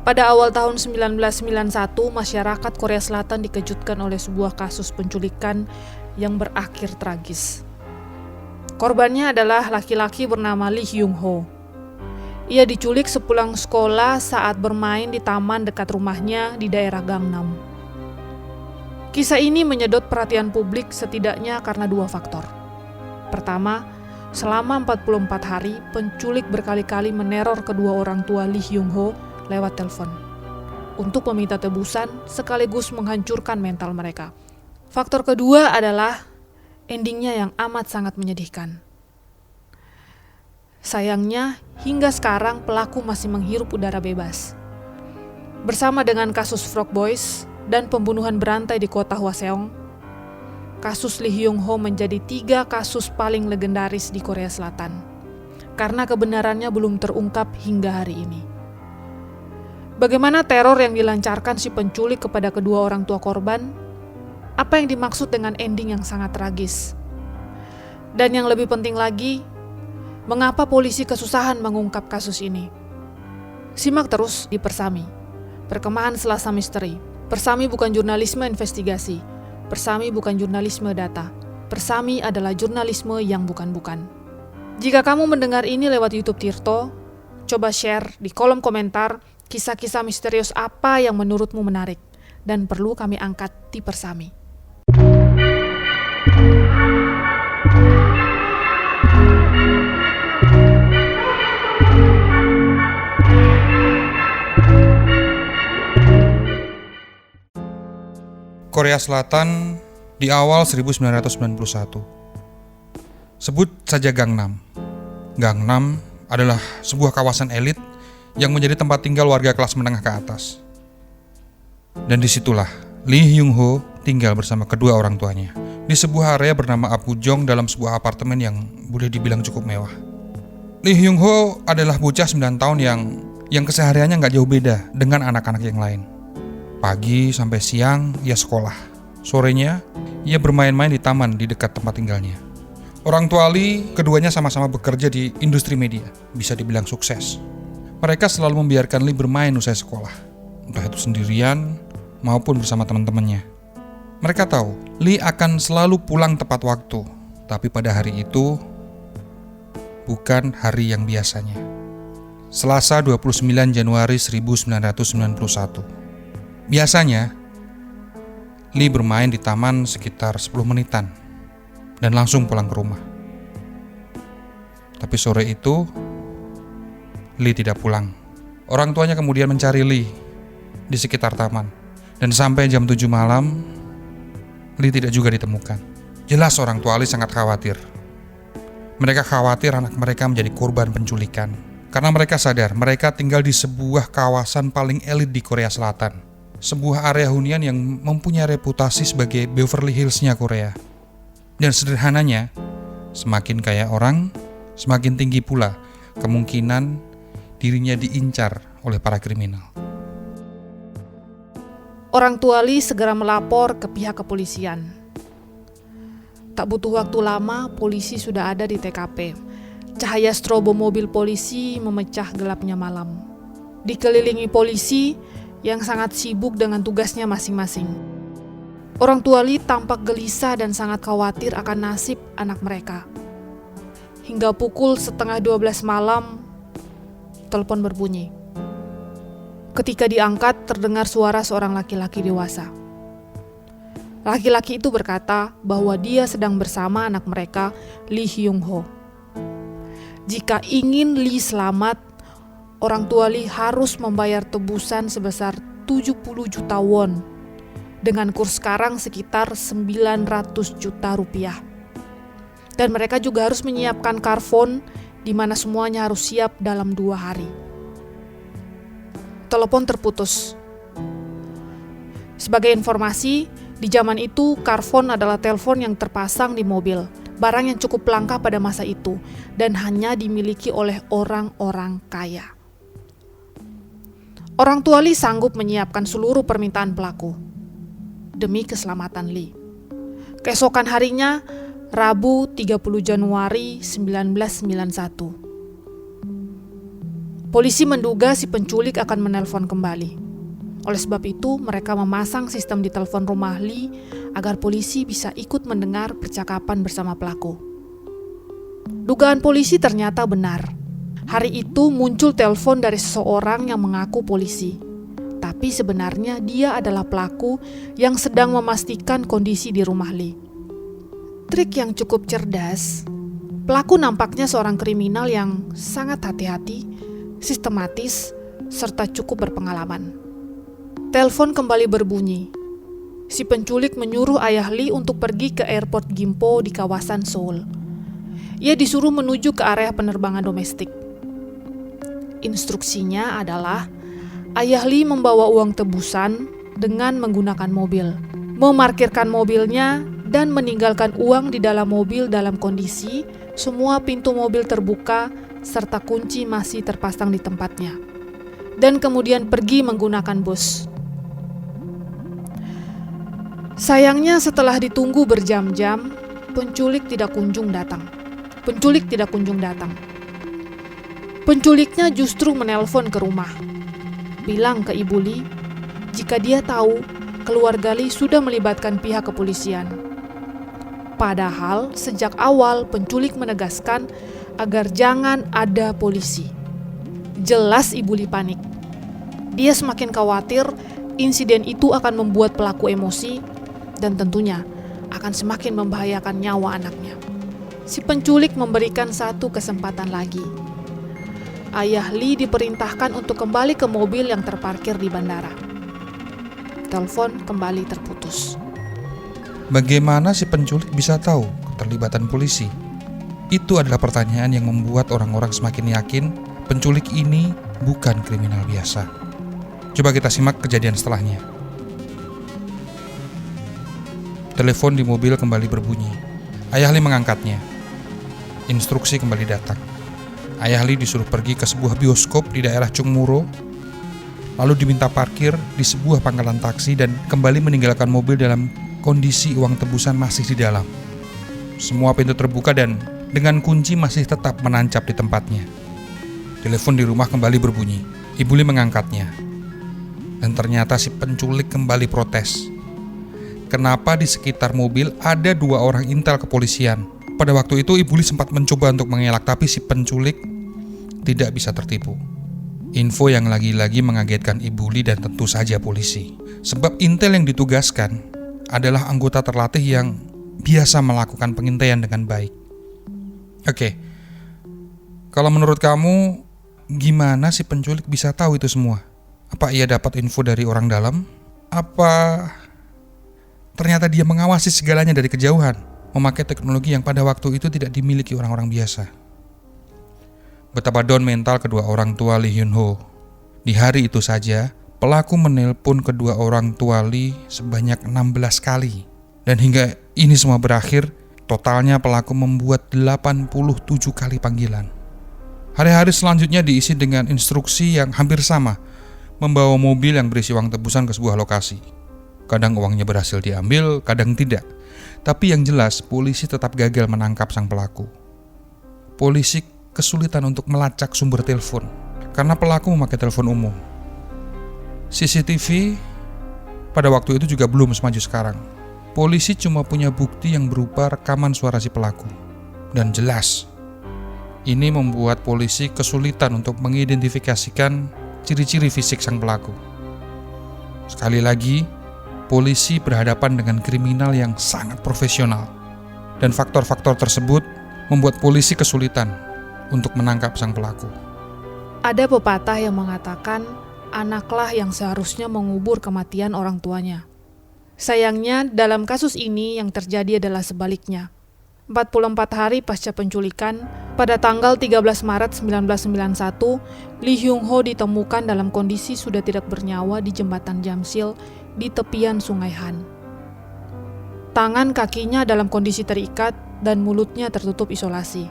Pada awal tahun 1991, masyarakat Korea Selatan dikejutkan oleh sebuah kasus penculikan yang berakhir tragis. Korbannya adalah laki-laki bernama Lee Hyung-ho. Ia diculik sepulang sekolah saat bermain di taman dekat rumahnya di daerah Gangnam. Kisah ini menyedot perhatian publik setidaknya karena dua faktor. Pertama, selama 44 hari, penculik berkali-kali meneror kedua orang tua Lee Hyung-ho lewat telepon untuk meminta tebusan sekaligus menghancurkan mental mereka. Faktor kedua adalah endingnya yang amat sangat menyedihkan. Sayangnya, hingga sekarang pelaku masih menghirup udara bebas. Bersama dengan kasus Frog Boys dan pembunuhan berantai di kota Hwaseong, kasus Lee Hyung-ho menjadi 3 kasus paling legendaris di Korea Selatan, karena kebenarannya belum terungkap hingga hari ini. Bagaimana teror yang dilancarkan si penculik kepada kedua orang tua korban? Apa yang dimaksud dengan ending yang sangat tragis? Dan yang lebih penting lagi, mengapa polisi kesusahan mengungkap kasus ini? Simak terus di Persami, Perkemahan Selasa Misteri. Persami bukan jurnalisme investigasi. Persami bukan jurnalisme data. Persami adalah jurnalisme yang bukan-bukan. Jika kamu mendengar ini lewat YouTube Tirto, coba share di kolom komentar kisah-kisah misterius apa yang menurutmu menarik dan perlu kami angkat di Persami. Korea Selatan di awal 1991. Sebut saja Gangnam. Gangnam adalah sebuah kawasan elit yang menjadi tempat tinggal warga kelas menengah ke atas. Dan disitulah Lee Hyung-ho tinggal bersama kedua orang tuanya di sebuah area bernama Apgujeong dalam sebuah apartemen yang boleh dibilang cukup mewah. Lee Hyung-ho adalah bocah 9 tahun yang kesehariannya nggak jauh beda dengan anak-anak yang lain. Pagi sampai siang ia sekolah. Sorenya ia bermain-main di taman di dekat tempat tinggalnya. Orang tua Lee keduanya sama-sama bekerja di industri media, bisa dibilang sukses. Mereka selalu membiarkan Lee bermain usai sekolah, entah itu sendirian maupun bersama teman-temannya. Mereka tahu Lee akan selalu pulang tepat waktu, tapi pada hari itu bukan hari yang biasanya. Selasa 29 Januari 1991. Biasanya, Lee bermain di taman sekitar 10 menitan dan langsung pulang ke rumah. Tapi sore itu, Lee tidak pulang. Orang tuanya kemudian mencari Lee di sekitar taman. Dan sampai jam 7 malam, Lee tidak juga ditemukan. Jelas orang tua Lee sangat khawatir. Mereka khawatir anak mereka menjadi korban penculikan. Karena mereka sadar mereka tinggal di sebuah kawasan paling elit di Korea Selatan. Sebuah area hunian yang mempunyai reputasi sebagai Beverly Hills-nya Korea. Dan sederhananya, semakin kaya orang, semakin tinggi pula kemungkinan dirinya diincar oleh para kriminal. Orang tua Lee segera melapor ke pihak kepolisian. Tak butuh waktu lama, polisi sudah ada di TKP. Cahaya strobo mobil polisi memecah gelapnya malam. Dikelilingi polisi yang sangat sibuk dengan tugasnya masing-masing. Orang tua Lee tampak gelisah dan sangat khawatir akan nasib anak mereka. Hingga pukul 11:30 malam, telepon berbunyi. Ketika diangkat, terdengar suara seorang laki-laki dewasa. Laki-laki itu berkata bahwa dia sedang bersama anak mereka, Lee Hyung-ho. Jika ingin Lee selamat, orang tua Lee harus membayar tebusan sebesar 70 juta won, dengan kurs sekarang sekitar 900 juta rupiah. Dan mereka juga harus menyiapkan karfon, di mana semuanya harus siap dalam 2 hari. Telepon terputus. Sebagai informasi, di zaman itu karfon adalah telepon yang terpasang di mobil, barang yang cukup langka pada masa itu, dan hanya dimiliki oleh orang-orang kaya. Orang tua Lee sanggup menyiapkan seluruh permintaan pelaku demi keselamatan Lee. Keesokan harinya, Rabu 30 Januari 1991. Polisi menduga si penculik akan menelpon kembali. Oleh sebab itu, mereka memasang sistem di telepon rumah Lee agar polisi bisa ikut mendengar percakapan bersama pelaku. Dugaan polisi ternyata benar. Hari itu muncul telepon dari seseorang yang mengaku polisi. Tapi sebenarnya dia adalah pelaku yang sedang memastikan kondisi di rumah Lee. Trik yang cukup cerdas. Pelaku nampaknya seorang kriminal yang sangat hati-hati, sistematis, serta cukup berpengalaman. Telepon kembali berbunyi. Si penculik menyuruh ayah Lee untuk pergi ke airport Gimpo di kawasan Seoul. Ia disuruh menuju ke area penerbangan domestik. Instruksinya adalah ayah Lee membawa uang tebusan dengan menggunakan mobil, memarkirkan mobilnya, dan meninggalkan uang di dalam mobil dalam kondisi semua pintu mobil terbuka serta kunci masih terpasang di tempatnya, dan kemudian pergi menggunakan bus. Sayangnya setelah ditunggu berjam-jam, penculik tidak kunjung datang. Penculiknya justru menelpon ke rumah, bilang ke Ibu Lee jika dia tahu keluarga Lee sudah melibatkan pihak kepolisian. Padahal sejak awal penculik menegaskan agar jangan ada polisi. Jelas Ibu Lee panik. Dia semakin khawatir insiden itu akan membuat pelaku emosi dan tentunya akan semakin membahayakan nyawa anaknya. Si penculik memberikan satu kesempatan lagi. Ayah Lee diperintahkan untuk kembali ke mobil yang terparkir di bandara. Telepon kembali terputus. Bagaimana si penculik bisa tahu keterlibatan polisi? Itu adalah pertanyaan yang membuat orang-orang semakin yakin penculik ini bukan kriminal biasa. Coba kita simak kejadian setelahnya. Telepon di mobil kembali berbunyi. Ayah Lee mengangkatnya. Instruksi kembali datang. Ayah Lee disuruh pergi ke sebuah bioskop di daerah Chungmuro, lalu diminta parkir di sebuah pangkalan taksi dan kembali meninggalkan mobil dalam kondisi uang tebusan masih di dalam. Semua pintu terbuka dan dengan kunci masih tetap menancap di tempatnya. Telepon di rumah kembali berbunyi. Ibu Lee mengangkatnya. Dan ternyata si penculik kembali protes. Kenapa di sekitar mobil ada 2 orang intel kepolisian? Pada waktu itu Ibu Lee sempat mencoba untuk mengelak, tapi si penculik tidak bisa tertipu. Info yang lagi-lagi mengagetkan Ibu Lee dan tentu saja polisi. Sebab intel yang ditugaskan adalah anggota terlatih yang biasa melakukan pengintaian dengan baik. Oke, kalau menurut kamu, gimana si penculik bisa tahu itu semua? Apa ia dapat info dari orang dalam? Apa ternyata dia mengawasi segalanya dari kejauhan, memakai teknologi yang pada waktu itu tidak dimiliki orang-orang biasa? Betapa down mental kedua orang tua Lee Hyun Ho. Di hari itu saja, pelaku menelpon kedua orang tua Lee sebanyak 16 kali. Dan hingga ini semua berakhir, totalnya pelaku membuat 87 kali panggilan. Hari-hari selanjutnya diisi dengan instruksi yang hampir sama, membawa mobil yang berisi uang tebusan ke sebuah lokasi. Kadang uangnya berhasil diambil, kadang tidak. Tapi yang jelas, polisi tetap gagal menangkap sang pelaku. Polisi kesulitan untuk melacak sumber telepon, karena pelaku memakai telepon umum. CCTV pada waktu itu juga belum semaju sekarang. Polisi cuma punya bukti yang berupa rekaman suara si pelaku. Dan jelas, ini membuat polisi kesulitan untuk mengidentifikasikan ciri-ciri fisik sang pelaku. Sekali lagi, polisi berhadapan dengan kriminal yang sangat profesional. Dan faktor-faktor tersebut membuat polisi kesulitan untuk menangkap sang pelaku. Ada pepatah yang mengatakan, anaklah yang seharusnya mengubur kematian orang tuanya. Sayangnya, dalam kasus ini yang terjadi adalah sebaliknya. 44 hari pasca penculikan, pada tanggal 13 Maret 1991, Lee Hyun Ho ditemukan dalam kondisi sudah tidak bernyawa di jembatan Jamsil di tepian Sungai Han. Tangan kakinya dalam kondisi terikat dan mulutnya tertutup isolasi.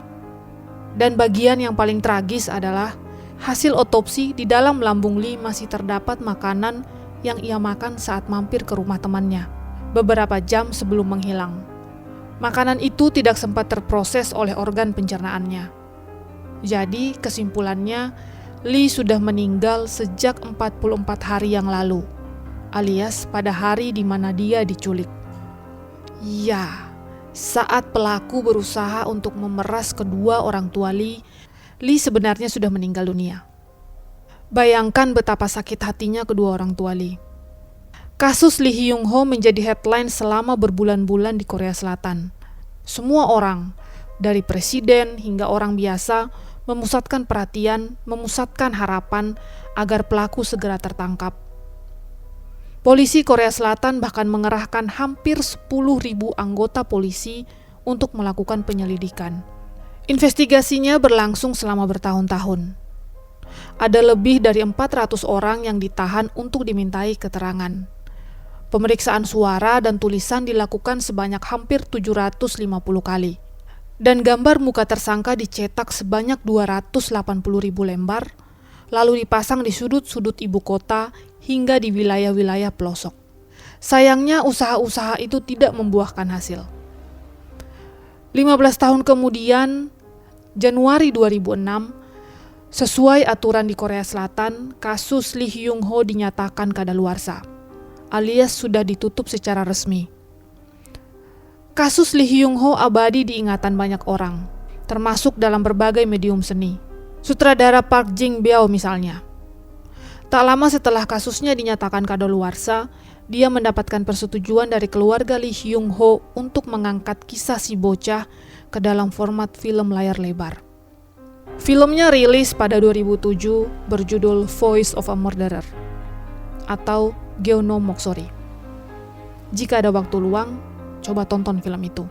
Dan bagian yang paling tragis adalah hasil otopsi di dalam lambung Lee masih terdapat makanan yang ia makan saat mampir ke rumah temannya beberapa jam sebelum menghilang. Makanan itu tidak sempat terproses oleh organ pencernaannya. Jadi kesimpulannya, Lee sudah meninggal sejak 44 hari yang lalu, alias pada hari di mana dia diculik. Ya, saat pelaku berusaha untuk memeras kedua orang tua Lee sebenarnya sudah meninggal dunia. Bayangkan betapa sakit hatinya kedua orang tua Lee. Kasus Lee Hyung-ho menjadi headline selama berbulan-bulan di Korea Selatan. Semua orang, dari presiden hingga orang biasa, memusatkan perhatian, memusatkan harapan agar pelaku segera tertangkap. Polisi Korea Selatan bahkan mengerahkan hampir 10.000 anggota polisi untuk melakukan penyelidikan. Investigasinya berlangsung selama bertahun-tahun. Ada lebih dari 400 orang yang ditahan untuk dimintai keterangan. Pemeriksaan suara dan tulisan dilakukan sebanyak hampir 750 kali. Dan gambar muka tersangka dicetak sebanyak 280.000 lembar, lalu dipasang di sudut-sudut ibu kota hingga di wilayah-wilayah pelosok. Sayangnya usaha-usaha itu tidak membuahkan hasil. 15 tahun kemudian, Januari 2006, sesuai aturan di Korea Selatan, kasus Lee Hyung-ho dinyatakan kadaluarsa, alias sudah ditutup secara resmi. Kasus Lee Hyung-ho abadi di ingatan banyak orang, termasuk dalam berbagai medium seni. Sutradara Park Jin-byeo misalnya. Tak lama setelah kasusnya dinyatakan kadaluarsa, dia mendapatkan persetujuan dari keluarga Lee Hyung-ho untuk mengangkat kisah si bocah ke dalam format film layar lebar. Filmnya rilis pada 2007 berjudul Voice of a Murderer atau Gyeono Moksori. Jika ada waktu luang, coba tonton film itu.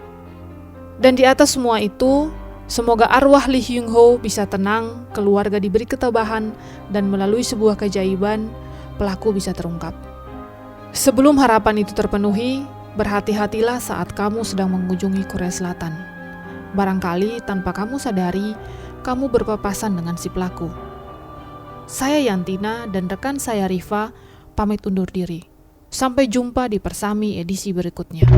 Dan di atas semua itu, semoga arwah Lee Hyung-ho bisa tenang, keluarga diberi ketabahan, dan melalui sebuah keajaiban, pelaku bisa terungkap. Sebelum harapan itu terpenuhi, berhati-hatilah saat kamu sedang mengunjungi Korea Selatan. Barangkali tanpa kamu sadari, kamu berpapasan dengan si pelaku. Saya Yantina dan rekan saya Riva pamit undur diri. Sampai jumpa di Persami edisi berikutnya.